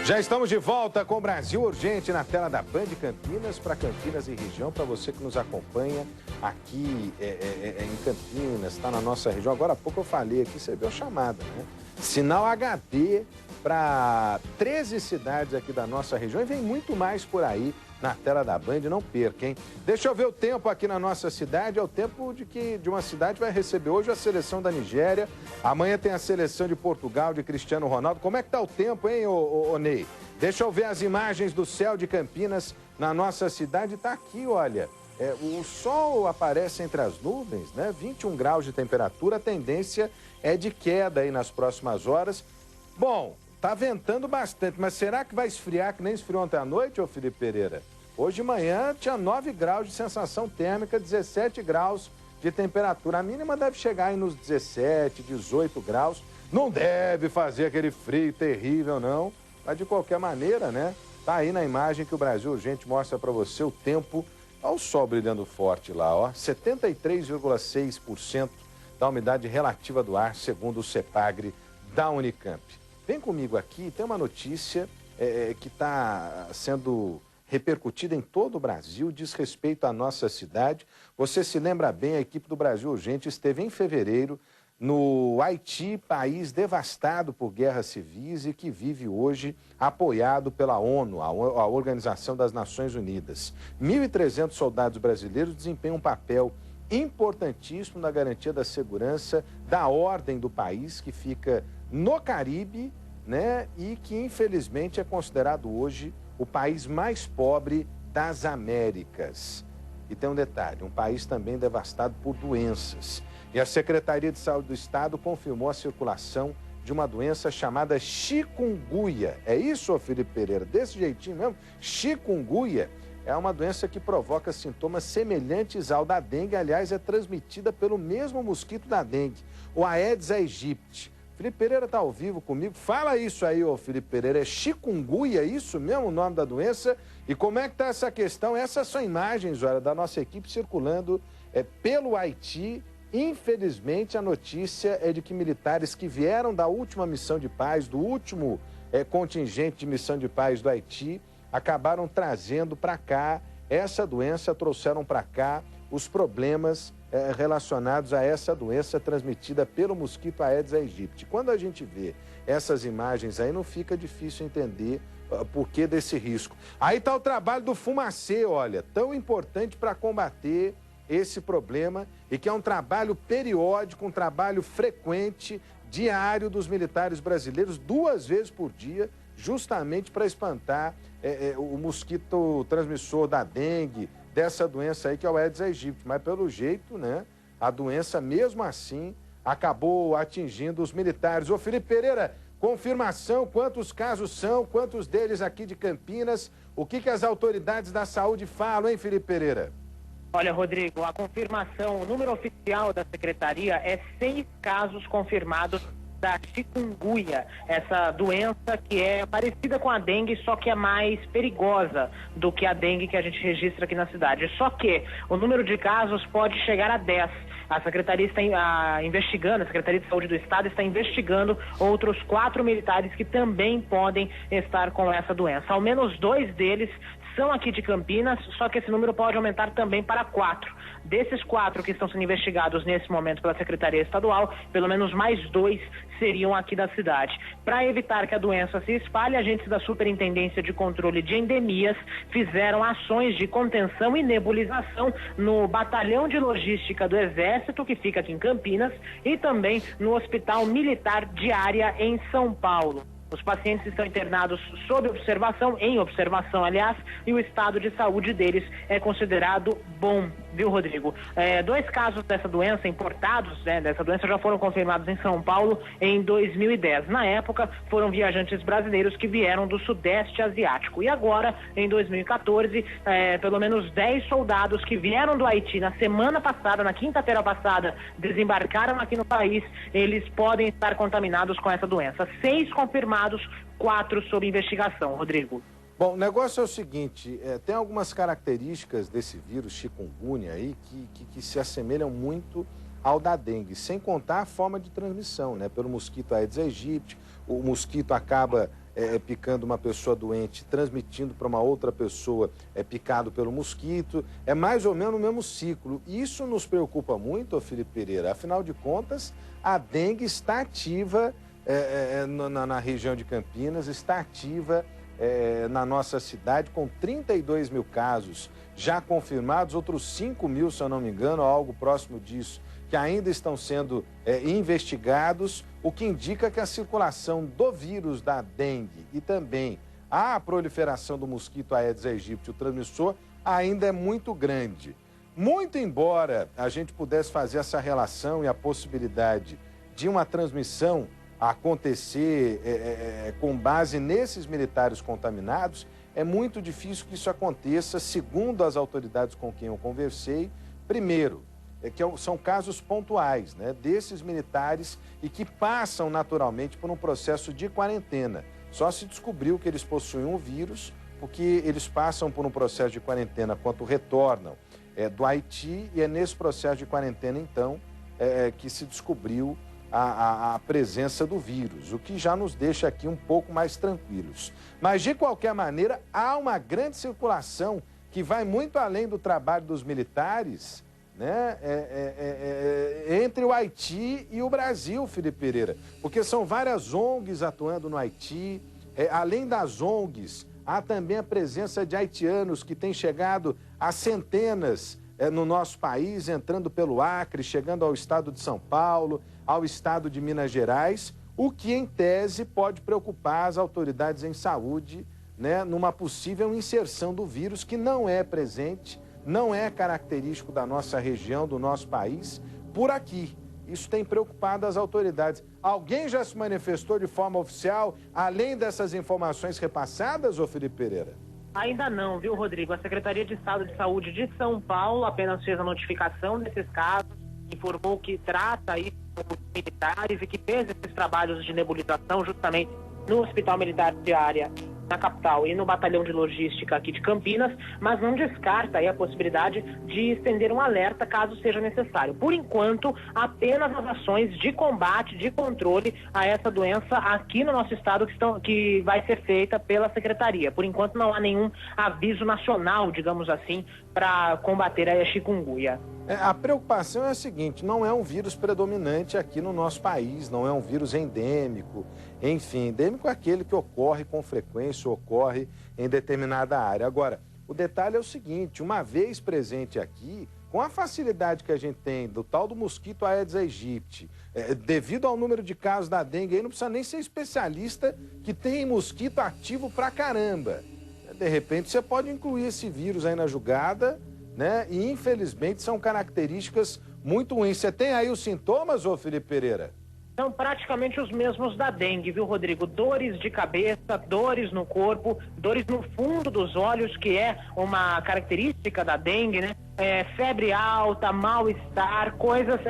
Já estamos de volta com o Brasil Urgente na tela da Band Campinas, para Campinas e região, para você que nos acompanha aqui em Campinas, está na nossa região. Agora há pouco eu falei aqui, você viu a chamada, né? Sinal HD para 13 cidades aqui da nossa região e vem muito mais por aí na tela da Band, não perca, hein? Deixa eu ver o tempo aqui na nossa cidade, é o tempo de uma cidade vai receber hoje a seleção da Nigéria, amanhã tem a seleção de Portugal, de Cristiano Ronaldo. Como é que tá o tempo, hein, ô Ney? Deixa eu ver as imagens do céu de Campinas na nossa cidade, tá aqui, olha, o sol aparece entre as nuvens, né? 21 graus de temperatura, a tendência é de queda aí nas próximas horas. Bom, tá ventando bastante, mas será que vai esfriar que nem esfriou ontem à noite, ô Felipe Pereira? Hoje de manhã tinha 9 graus de sensação térmica, 17 graus de temperatura. A mínima deve chegar aí nos 17, 18 graus. Não deve fazer aquele frio terrível, não. Mas de qualquer maneira, né? Tá aí na imagem que o Brasil Urgente mostra para você o tempo. Olha o sol brilhando forte lá, ó. 73,6% da umidade relativa do ar, segundo o CEPAGRE da Unicamp. Vem comigo aqui, tem uma notícia que está sendo repercutida em todo o Brasil, diz respeito à nossa cidade. Você se lembra bem, a equipe do Brasil Urgente esteve em fevereiro no Haiti, país devastado por guerras civis e que vive hoje apoiado pela ONU, a Organização das Nações Unidas. 1.300 soldados brasileiros desempenham um papel importantíssimo na garantia da segurança, da ordem do país, que fica no Caribe, né, e que infelizmente é considerado hoje o país mais pobre das Américas. E tem um detalhe, um país também devastado por doenças. E a Secretaria de Saúde do Estado confirmou a circulação de uma doença chamada chikungunya. É isso, ô Felipe Pereira? Desse jeitinho mesmo? Chikungunya é uma doença que provoca sintomas semelhantes ao da dengue. Aliás, é transmitida pelo mesmo mosquito da dengue, o Aedes aegypti. Felipe Pereira está ao vivo comigo. Fala isso aí, ô Felipe Pereira. É chikungunya, isso mesmo o nome da doença? E como é que está essa questão? Essas são imagens, olha, da nossa equipe circulando pelo Haiti. Infelizmente, a notícia é de que militares que vieram da última missão de paz, do último contingente de missão de paz do Haiti, acabaram trazendo para cá essa doença, trouxeram para cá os problemas relacionados a essa doença transmitida pelo mosquito Aedes aegypti. Quando a gente vê essas imagens aí, não fica difícil entender o porquê desse risco. Aí está o trabalho do Fumacê, olha, tão importante para combater esse problema e que é um trabalho periódico, um trabalho frequente, diário dos militares brasileiros, 2 vezes por dia, justamente para espantar o mosquito transmissor da dengue, dessa doença aí que é o Aedes aegypti. Mas pelo jeito, né, a doença mesmo assim acabou atingindo os militares. Ô Felipe Pereira, confirmação, quantos casos são, quantos deles aqui de Campinas, o que as autoridades da saúde falam, hein, Felipe Pereira? Olha, Rodrigo, a confirmação, o número oficial da Secretaria é 6 casos confirmados da chikungunya, essa doença que é parecida com a dengue, só que é mais perigosa do que a dengue que a gente registra aqui na cidade. Só que o número de casos pode chegar a 10. A Secretaria está investigando, a Secretaria de Saúde do Estado está investigando outros 4 militares que também podem estar com essa doença. Ao menos 2 deles são aqui de Campinas, só que esse número pode aumentar também para 4. Desses 4 que estão sendo investigados nesse momento pela Secretaria Estadual, pelo menos mais 2 seriam aqui da cidade. Para evitar que a doença se espalhe, agentes da Superintendência de Controle de Endemias fizeram ações de contenção e nebulização no Batalhão de Logística do Exército, que fica aqui em Campinas, e também no Hospital Militar de Área em São Paulo. Os pacientes estão internados sob observação, em observação, aliás, e o estado de saúde deles é considerado bom, viu, Rodrigo? 2 casos dessa doença importados, dessa doença já foram confirmados em São Paulo em 2010. Na época, foram viajantes brasileiros que vieram do Sudeste Asiático. E agora, em 2014, pelo menos 10 soldados que vieram do Haiti na semana passada, na quinta-feira passada, desembarcaram aqui no país, eles podem estar contaminados com essa doença. 6 confirmados, 4 sob investigação, Rodrigo. Bom, o negócio é o seguinte, tem algumas características desse vírus chikungunya aí que se assemelham muito ao da dengue, sem contar a forma de transmissão, né? Pelo mosquito Aedes aegypti, o mosquito acaba picando uma pessoa doente, transmitindo para uma outra pessoa picado pelo mosquito. É mais ou menos o mesmo ciclo. Isso nos preocupa muito, Felipe Pereira. Afinal de contas, a dengue está ativa na região de Campinas, está ativa na nossa cidade, com 32 mil casos já confirmados, outros 5 mil, se eu não me engano, algo próximo disso, que ainda estão sendo investigados, o que indica que a circulação do vírus da dengue e também a proliferação do mosquito Aedes aegypti, o transmissor, ainda é muito grande. Muito embora a gente pudesse fazer essa relação e a possibilidade de uma transmissão acontecer com base nesses militares contaminados, é muito difícil que isso aconteça, segundo as autoridades com quem eu conversei. Primeiro, que são casos pontuais, né, desses militares e que passam naturalmente por um processo de quarentena. Só se descobriu que eles possuem o vírus, porque eles passam por um processo de quarentena quando retornam do Haiti, e é nesse processo de quarentena, então, que se descobriu a presença do vírus, o que já nos deixa aqui um pouco mais tranquilos. Mas, de qualquer maneira, há uma grande circulação que vai muito além do trabalho dos militares, né, entre o Haiti e o Brasil, Felipe Pereira, porque são várias ONGs atuando no Haiti. Além das ONGs, há também a presença de haitianos que têm chegado a centenas no nosso país, entrando pelo Acre, chegando ao estado de São Paulo, ao estado de Minas Gerais, o que, em tese, pode preocupar as autoridades em saúde, né, numa possível inserção do vírus que não é presente, não é característico da nossa região, do nosso país, por aqui. Isso tem preocupado as autoridades. Alguém já se manifestou de forma oficial, além dessas informações repassadas, ô Felipe Pereira? Ainda não, viu, Rodrigo? A Secretaria de Estado de Saúde de São Paulo apenas fez a notificação desses casos, informou que trata aí os militares e que fez esses trabalhos de nebulização justamente no Hospital Militar Diária na capital e no Batalhão de Logística aqui de Campinas, mas não descarta aí a possibilidade de estender um alerta caso seja necessário. Por enquanto, apenas as ações de combate, de controle a essa doença aqui no nosso estado que vai ser feita pela Secretaria. Por enquanto não há nenhum aviso nacional, digamos assim, para combater a chikungunya. A preocupação é a seguinte: não é um vírus predominante aqui no nosso país, não é um vírus endêmico. Enfim, endêmico é aquele que ocorre com frequência, ocorre em determinada área. Agora, o detalhe é o seguinte: uma vez presente aqui, com a facilidade que a gente tem do tal do mosquito Aedes aegypti, devido ao número de casos da dengue, aí não precisa nem ser especialista que tem mosquito ativo pra caramba. De repente, você pode incluir esse vírus aí na jogada, né? E, infelizmente, são características muito ruins. Você tem aí os sintomas, ô Felipe Pereira? São praticamente os mesmos da dengue, viu, Rodrigo? Dores de cabeça, dores no corpo, dores no fundo dos olhos, que é uma característica da dengue, né? Febre alta, mal-estar, coisas,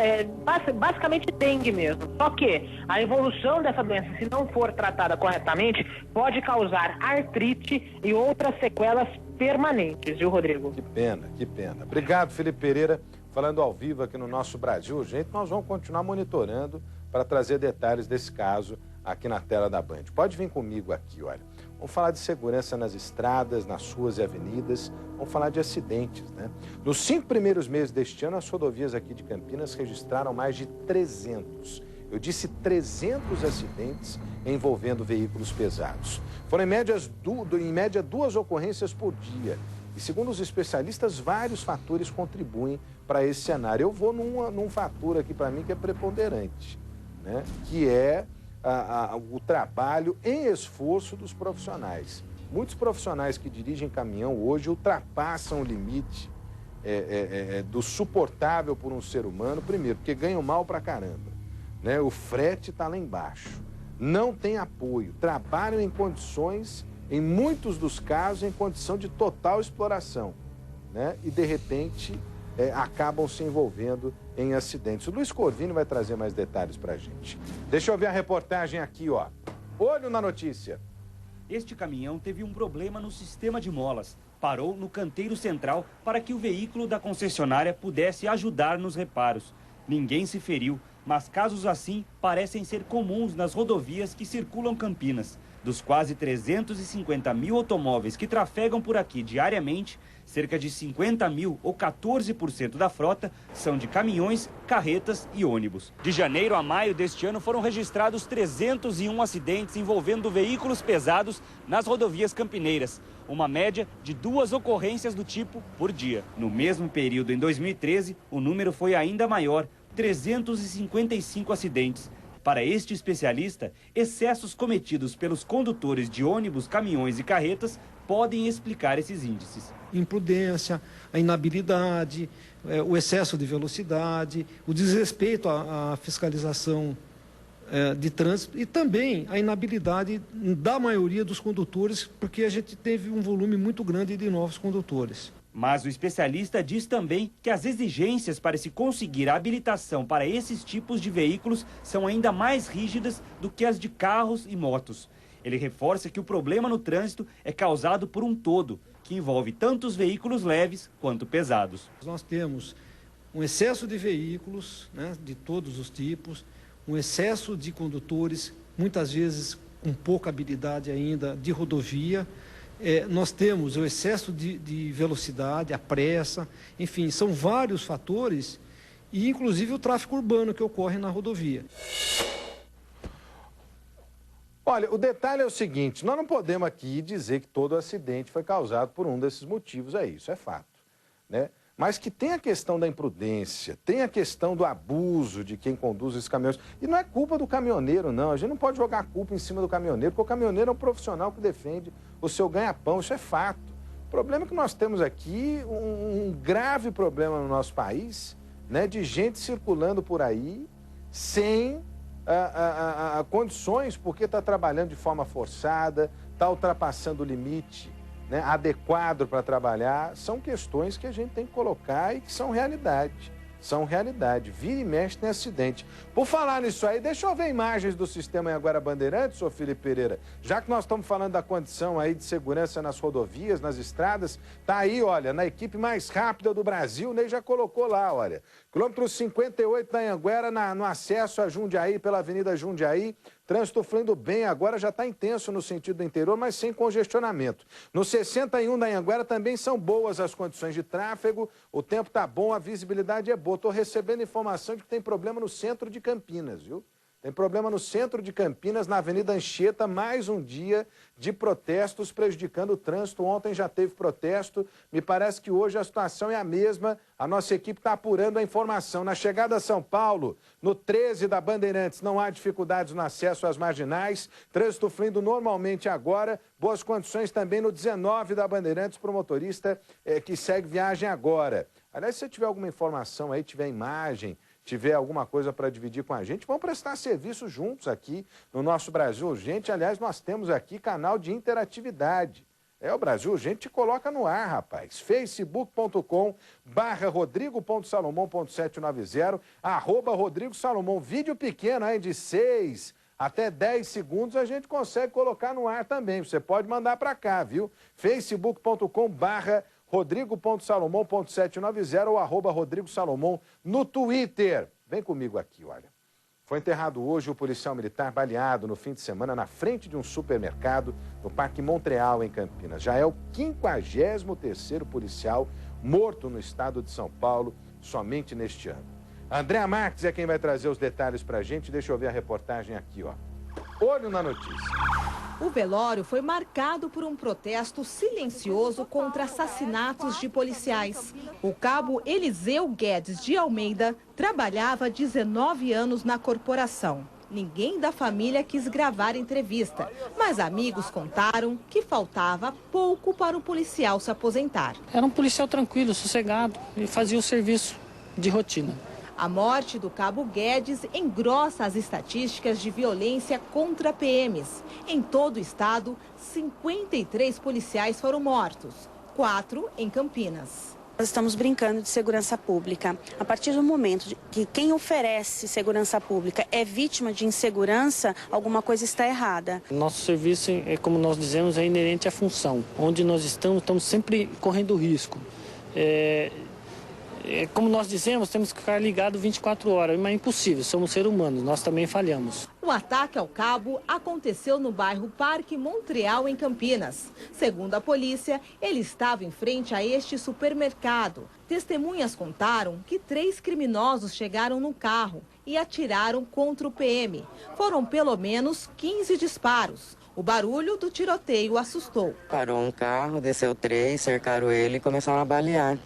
basicamente dengue mesmo. Só que a evolução dessa doença, se não for tratada corretamente, pode causar artrite e outras sequelas permanentes, viu, Rodrigo? Que pena, que pena. Obrigado, Felipe Pereira, falando ao vivo aqui no nosso Brasil Urgente. Nós vamos continuar monitorando para trazer detalhes desse caso aqui na tela da Band. Pode vir comigo aqui, olha. Vamos falar de segurança nas estradas, nas ruas e avenidas. Vamos falar de acidentes, né? Nos 5 primeiros meses deste ano, as rodovias aqui de Campinas registraram mais de 300. Eu disse 300 acidentes envolvendo veículos pesados. Foram em média 2 ocorrências por dia. E segundo os especialistas, vários fatores contribuem para esse cenário. Eu vou num fator aqui para mim que é preponderante, né? Que é o trabalho em esforço dos profissionais. Muitos profissionais que dirigem caminhão hoje ultrapassam o limite do suportável por um ser humano, primeiro, porque ganham mal pra caramba, né? O frete está lá embaixo, não tem apoio, trabalham em condições, em muitos dos casos, em condição de total exploração, né? E, de repente, acabam se envolvendo em acidentes. O Luiz Corvino vai trazer mais detalhes para a gente. Deixa eu ver a reportagem aqui, ó. Olho na notícia. Este caminhão teve um problema no sistema de molas. Parou no canteiro central para que o veículo da concessionária pudesse ajudar nos reparos. Ninguém se feriu, mas casos assim parecem ser comuns nas rodovias que circulam Campinas. Dos quase 350 mil automóveis que trafegam por aqui diariamente, cerca de 50 mil, ou 14% da frota, são de caminhões, carretas e ônibus. De janeiro a maio deste ano foram registrados 301 acidentes envolvendo veículos pesados nas rodovias campineiras, uma média de 2 ocorrências do tipo por dia. No mesmo período, em 2013, o número foi ainda maior, 355 acidentes. Para este especialista, excessos cometidos pelos condutores de ônibus, caminhões e carretas podem explicar esses índices. Imprudência, a inabilidade, o excesso de velocidade, o desrespeito à fiscalização de trânsito e também a inabilidade da maioria dos condutores, porque a gente teve um volume muito grande de novos condutores. Mas o especialista diz também que as exigências para se conseguir a habilitação para esses tipos de veículos são ainda mais rígidas do que as de carros e motos. Ele reforça que o problema no trânsito é causado por um todo, que envolve tanto os veículos leves quanto pesados. Nós temos um excesso de veículos, de todos os tipos, um excesso de condutores, muitas vezes com pouca habilidade ainda de rodovia. Nós temos o excesso de velocidade, a pressa, enfim, são vários fatores e inclusive o tráfego urbano que ocorre na rodovia. Olha, o detalhe é o seguinte, nós não podemos aqui dizer que todo acidente foi causado por um desses motivos, isso é fato, né? Mas que tem a questão da imprudência, tem a questão do abuso de quem conduz esses caminhões. E não é culpa do caminhoneiro, não. A gente não pode jogar a culpa em cima do caminhoneiro, porque o caminhoneiro é um profissional que defende o seu ganha-pão, isso é fato. O problema é que nós temos aqui um grave problema no nosso país, né, de gente circulando por aí sem condições, porque está trabalhando de forma forçada, está ultrapassando o limite, né, adequado para trabalhar. São questões que a gente tem que colocar e que são realidade. São realidade. Vira e mexe tem acidente. Por falar nisso aí, deixa eu ver imagens do sistema Anhanguera Bandeirantes, ô Felipe Pereira. Já que nós estamos falando da condição aí de segurança nas rodovias, nas estradas, tá aí, olha, na equipe mais rápida do Brasil, o Ney já colocou lá, olha. Quilômetro 58 da Anhanguera, no acesso a Jundiaí, pela Avenida Jundiaí. Trânsito fluindo bem, agora já está intenso no sentido do interior, mas sem congestionamento. No 61 da Anhanguera também são boas as condições de tráfego, o tempo está bom, a visibilidade é boa. Estou recebendo informação de que tem problema no centro de Campinas, viu? Tem problema no centro de Campinas, na Avenida Anchieta, mais um dia de protestos prejudicando o trânsito. Ontem já teve protesto, me parece que hoje a situação é a mesma. A nossa equipe está apurando a informação. Na chegada a São Paulo, no 13 da Bandeirantes, não há dificuldades no acesso às marginais. Trânsito fluindo normalmente agora. Boas condições também no 19 da Bandeirantes para o motorista que segue viagem agora. Aliás, se você tiver alguma informação aí, tiver imagem, tiver alguma coisa para dividir com a gente, vamos prestar serviço juntos aqui no nosso Brasil Urgente. Aliás, nós temos aqui canal de interatividade. O Brasil Urgente te coloca no ar, rapaz. facebook.com/rodrigo.salomão.790, @Rodrigo Salomão. Vídeo pequeno aí de 6 até 10 segundos a gente consegue colocar no ar também. Você pode mandar para cá, viu? facebook.com/Rodrigo.salomão.790 ou @Rodrigo Salomão no Twitter. Vem comigo aqui, olha. Foi enterrado hoje o policial militar baleado no fim de semana na frente de um supermercado no Parque Montreal, em Campinas. Já é o 53º policial morto no estado de São Paulo somente neste ano. Andréa Marques é quem vai trazer os detalhes pra gente. Deixa eu ver a reportagem aqui, ó. Olho na notícia. O velório foi marcado por um protesto silencioso contra assassinatos de policiais. O cabo Eliseu Guedes de Almeida trabalhava há 19 anos na corporação. Ninguém da família quis gravar a entrevista, mas amigos contaram que faltava pouco para o policial se aposentar. Era um policial tranquilo, sossegado e fazia o serviço de rotina. A morte do cabo Guedes engrossa as estatísticas de violência contra PMs. Em todo o estado, 53 policiais foram mortos, 4 em Campinas. Nós estamos brincando de segurança pública. A partir do momento que quem oferece segurança pública é vítima de insegurança, alguma coisa está errada. Nosso serviço, como nós dizemos, é inerente à função. Onde nós estamos sempre correndo risco. Como nós dizemos, temos que ficar ligado 24 horas, mas é impossível, somos seres humanos, nós também falhamos. O ataque ao cabo aconteceu no bairro Parque Montreal, em Campinas. Segundo a polícia, ele estava em frente a este supermercado. Testemunhas contaram que 3 criminosos chegaram no carro e atiraram contra o PM. Foram pelo menos 15 disparos. O barulho do tiroteio assustou. Parou um carro, desceu 3, cercaram ele e começaram a balear.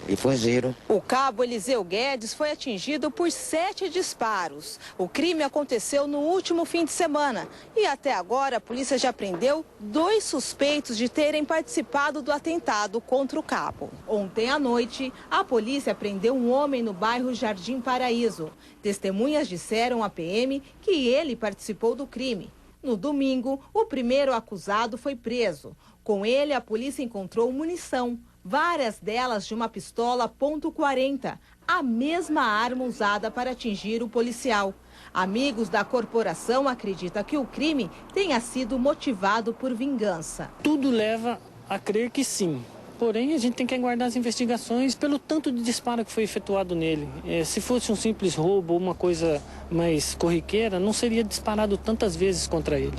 E fugiram. O cabo Eliseu Guedes foi atingido por 7 disparos. O crime aconteceu no último fim de semana. E até agora a polícia já prendeu 2 suspeitos de terem participado do atentado contra o cabo. Ontem à noite, a polícia prendeu um homem no bairro Jardim Paraíso. Testemunhas disseram à PM que ele participou do crime. No domingo, o primeiro acusado foi preso. Com ele, a polícia encontrou munição. Várias delas de uma pistola .40, a mesma arma usada para atingir o policial. Amigos da corporação acreditam que o crime tenha sido motivado por vingança. Tudo leva a crer que sim. Porém, a gente tem que aguardar as investigações pelo tanto de disparo que foi efetuado nele. Se fosse um simples roubo ou uma coisa mais corriqueira, não seria disparado tantas vezes contra ele.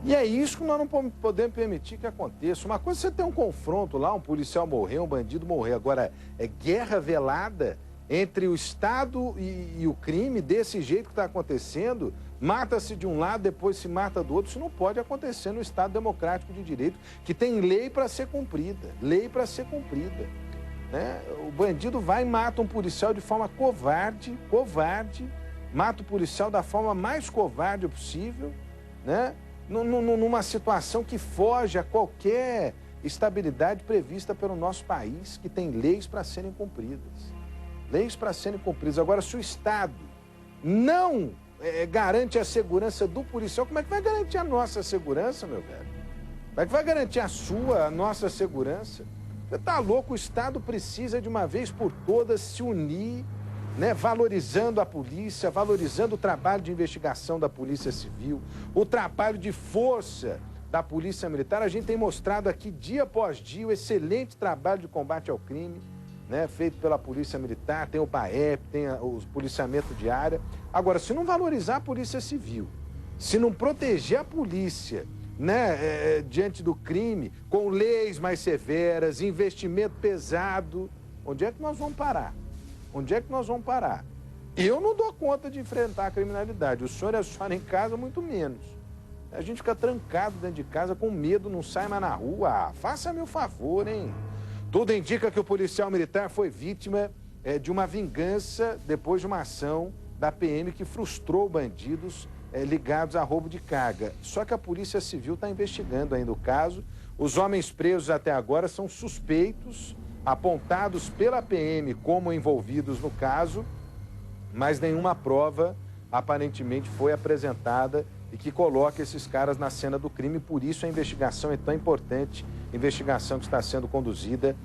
E é isso que nós não podemos permitir que aconteça. Uma coisa é você ter um confronto lá, um policial morrer, um bandido morrer. Agora, é guerra velada entre o Estado e o crime, desse jeito que está acontecendo. Mata-se de um lado, depois se mata do outro. Isso não pode acontecer no Estado democrático de direito, que tem lei para ser cumprida. Lei para ser cumprida. Né? O bandido vai e mata um policial de forma covarde, mata o policial da forma mais covarde possível, né? Numa situação que foge a qualquer estabilidade prevista pelo nosso país, que tem leis para serem cumpridas. Leis para serem cumpridas. Agora, se o Estado não garante a segurança do policial, como é que vai garantir a nossa segurança, meu velho? Como é que vai garantir a nossa segurança? Você está louco? O Estado precisa, de uma vez por todas, se unir, né, valorizando a polícia, valorizando o trabalho de investigação da Polícia Civil, o trabalho de força da Polícia Militar. A gente tem mostrado aqui, dia após dia, o excelente trabalho de combate ao crime, né, feito pela Polícia Militar, tem o BAEP, tem o policiamento de área. Agora, se não valorizar a Polícia Civil, se não proteger a polícia, né, diante do crime, com leis mais severas, investimento pesado, onde é que nós vamos parar? Onde é que nós vamos parar? Eu não dou conta de enfrentar a criminalidade. O senhor e a senhora em casa, muito menos. A gente fica trancado dentro de casa com medo, não sai mais na rua. Ah, faça-me o favor, hein? Tudo indica que o policial militar foi vítima de uma vingança depois de uma ação da PM que frustrou bandidos ligados a roubo de carga. Só que a Polícia Civil está investigando ainda o caso. Os homens presos até agora são suspeitos, apontados pela PM como envolvidos no caso, mas nenhuma prova aparentemente foi apresentada e que coloca esses caras na cena do crime. Por isso a investigação é tão importante, investigação que está sendo conduzida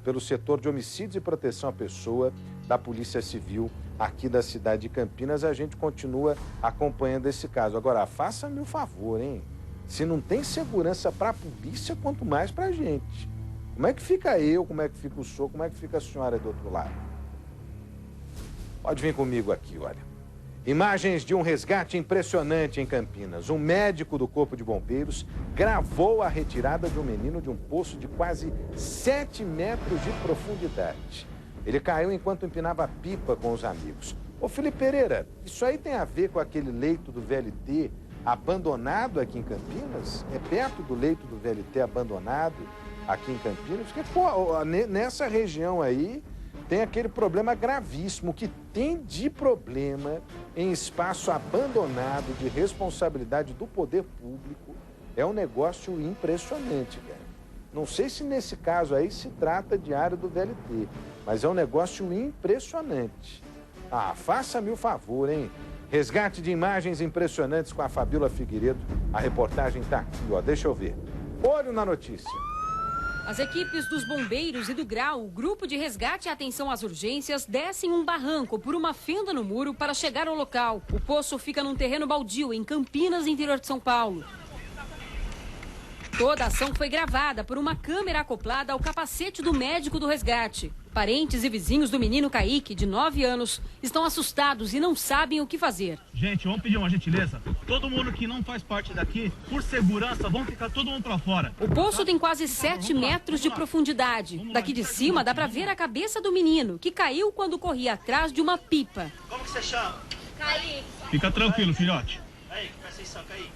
pelo setor de homicídios e proteção à pessoa da Polícia Civil aqui da cidade de Campinas. A gente continua acompanhando esse caso. Agora, faça-me o favor, hein? Se não tem segurança para a polícia, quanto mais para a gente. Como é que fica eu, como é que fica o senhor, como é que fica a senhora do outro lado? Pode vir comigo aqui, olha. Imagens de um resgate impressionante em Campinas. Um médico do Corpo de Bombeiros gravou a retirada de um menino de um poço de quase 7 metros de profundidade. Ele caiu enquanto empinava pipa com os amigos. Ô, Felipe Pereira, isso aí tem a ver com aquele leito do VLT abandonado aqui em Campinas? É perto do leito do VLT abandonado aqui em Campinas? Porque, pô, nessa região aí tem aquele problema gravíssimo que tem de problema em espaço abandonado, de responsabilidade do poder público. É um negócio impressionante, cara. Não sei se nesse caso aí se trata de área do VLT, mas é um negócio impressionante. Ah, faça-me o favor, hein? Resgate de imagens impressionantes com a Fabíola Figueiredo. A reportagem tá aqui, ó. Deixa eu ver. Olho na notícia. As equipes dos bombeiros e do GRAU, o Grupo de Resgate e Atenção às Urgências, descem um barranco por uma fenda no muro para chegar ao local. O poço fica num terreno baldio, em Campinas, interior de São Paulo. Toda a ação foi gravada por uma câmera acoplada ao capacete do médico do resgate. Parentes e vizinhos do menino Kaique, de 9 anos, estão assustados e não sabem o que fazer. Gente, vamos pedir uma gentileza. Todo mundo que não faz parte daqui, por segurança, vamos ficar todo mundo pra fora. O poço tem quase 7 metros de profundidade. Daqui de cima dá pra ver a cabeça do menino, que caiu quando corria atrás de uma pipa. Como que você chama? Kaique. Fica tranquilo, filhote. Aí, presta atenção, Kaique.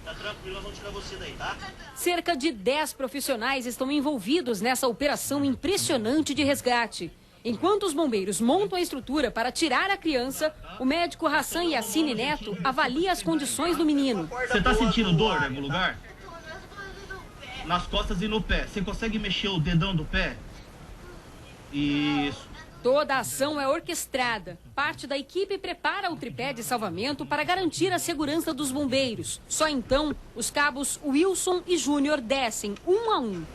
Tá tranquilo, nós vamos tirar você daí, tá? Cerca de 10 profissionais estão envolvidos nessa operação impressionante de resgate. Enquanto os bombeiros montam a estrutura para tirar a criança, o médico Hassan Yassine Neto avalia as condições do menino. Você tá sentindo dor em algum lugar? Nas costas e no pé. Você consegue mexer o dedão do pé? Isso. Toda a ação é orquestrada. Parte da equipe prepara o tripé de salvamento para garantir a segurança dos bombeiros. Só então, os cabos Wilson e Júnior descem, um a um.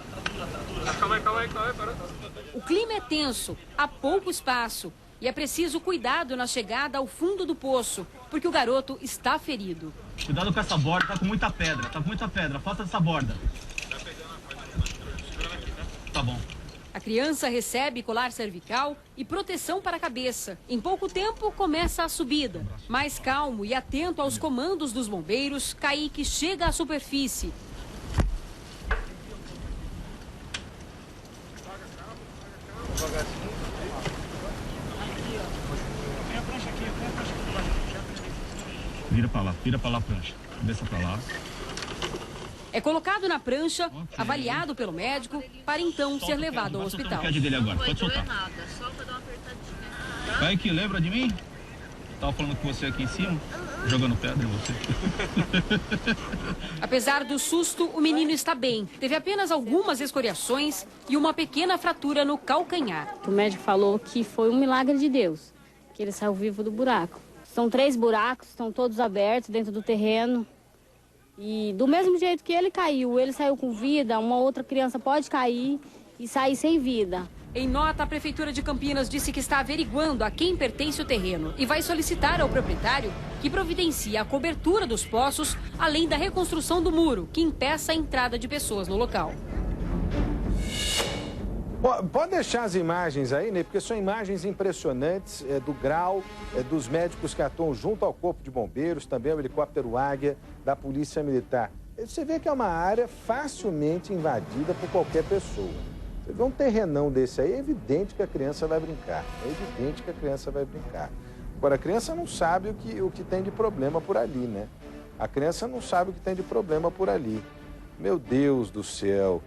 Calma aí. O clima é tenso, há pouco espaço. E é preciso cuidado na chegada ao fundo do poço, porque o garoto está ferido. Cuidado com essa borda, tá com muita pedra. Falta dessa borda. Tá bom. A criança recebe colar cervical e proteção para a cabeça. Em pouco tempo, começa a subida. Mais calmo e atento aos comandos dos bombeiros, Kaique chega à superfície. Vira pra lá a prancha. Desça pra lá. É colocado na prancha, avaliado pelo médico, para então ser levado ao hospital. Dele agora. Pode soltar. Só pra dar uma apertadinha. Kaique, lembra de mim? Tava falando com você aqui em cima, jogando pedra em você. Apesar do susto, o menino está bem. Teve apenas algumas escoriações e uma pequena fratura no calcanhar. O médico falou que foi um milagre de Deus, que ele saiu vivo do buraco. São 3 buracos, estão todos abertos dentro do terreno. E do mesmo jeito que ele saiu com vida, uma outra criança pode cair e sair sem vida. Em nota, a Prefeitura de Campinas disse que está averiguando a quem pertence o terreno e vai solicitar ao proprietário que providencie a cobertura dos poços, além da reconstrução do muro, que impeça a entrada de pessoas no local. Pode deixar as imagens aí, né? Porque são imagens impressionantes do grau dos médicos que atuam junto ao Corpo de Bombeiros, também o helicóptero Águia da Polícia Militar. Você vê que é uma área facilmente invadida por qualquer pessoa. Você vê um terrenão desse aí, é evidente que a criança vai brincar. Agora, a criança não sabe o que tem de problema por ali, né? A criança não sabe o que tem de problema por ali. Meu Deus do céu, que